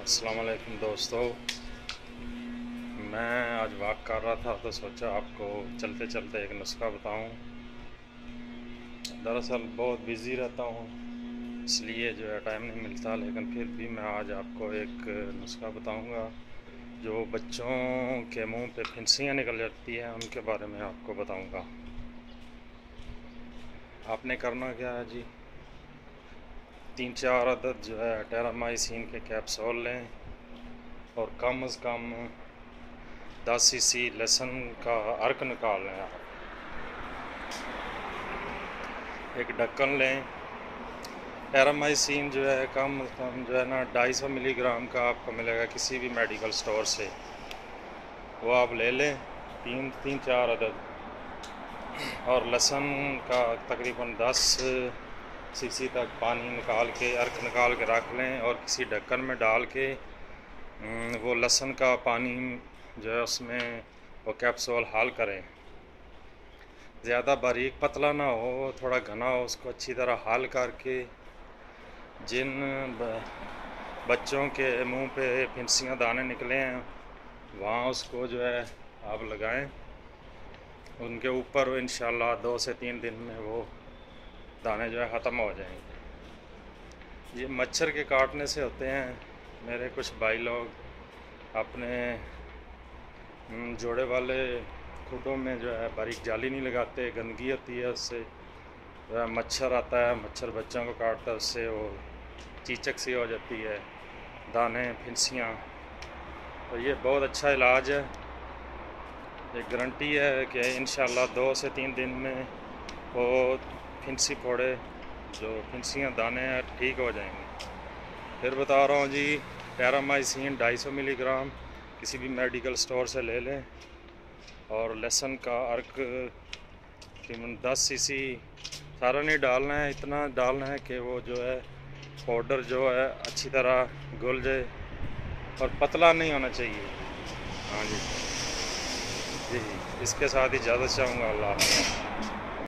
अस्सलाम वालेकुम दोस्तों। मैं आज वॉक कर रहा था तो सोचा आपको चलते चलते एक नुस्खा बताऊं। दरअसल बहुत बिज़ी रहता हूं, इसलिए जो है टाइम नहीं मिलता, लेकिन फिर भी मैं आज आपको एक नुस्खा बताऊंगा जो बच्चों के मुंह पे फिंसियाँ निकल जाती हैं उनके बारे में आपको बताऊंगा। आपने करना क्या है जी, 3-4 अदद जो है टेरामाइसिन के कैप्सूल लें और कम से कम 10 सीसी लहसुन का अर्क निकाल लें। आप एक ढक्कन लें। टेरामाइसिन जो है कम से कम जो है ना 250 मिलीग्राम का आपको मिलेगा किसी भी मेडिकल स्टोर से, वो आप ले लें, तीन चार अदद। और लहसुन का तकरीबन 10 सीसी तक पानी निकाल के, अर्क निकाल के रख लें और किसी ढक्कन में डाल के वो लहसुन का पानी जो है उसमें वो कैप्सूल हाल करें। ज़्यादा बारीक पतला ना हो, थोड़ा घना हो, उसको अच्छी तरह हाल करके जिन बच्चों के मुंह पे फिंसियाँ दाने निकले हैं वहाँ उसको जो है आप लगाएं। उनके ऊपर इंशाल्लाह 2 से 3 दिन में वो दाने जो है ख़त्म हो जाएंगे। ये मच्छर के काटने से होते हैं। मेरे कुछ भाई लोग अपने जोड़े वाले खुडों में जो है बारीक जाली नहीं लगाते, गंदगी होती है, उससे मच्छर आता है, मच्छर बच्चों को काटता है, उससे वो चीचक सी हो जाती है, दाने फिंसियाँ। तो ये बहुत अच्छा इलाज है। एक गारंटी है कि इंशाल्लाह 2 से 3 दिन में वो फिंसी फोड़े जो फिंसियाँ दाने हैं ठीक हो जाएंगे। फिर बता रहा हूँ जी, टेरामाइसिन 250 मिलीग्राम किसी भी मेडिकल स्टोर से ले लें और लहसुन का अर्क तकरीबन 10 सीसी। सारा नहीं डालना है, इतना डालना है कि वो जो है पाउडर जो है अच्छी तरह घुल जाए और पतला नहीं होना चाहिए। हाँ जी जी, इसके साथ ही इजाज़त चाहूँगा। अल्लाह हाफ़िज़।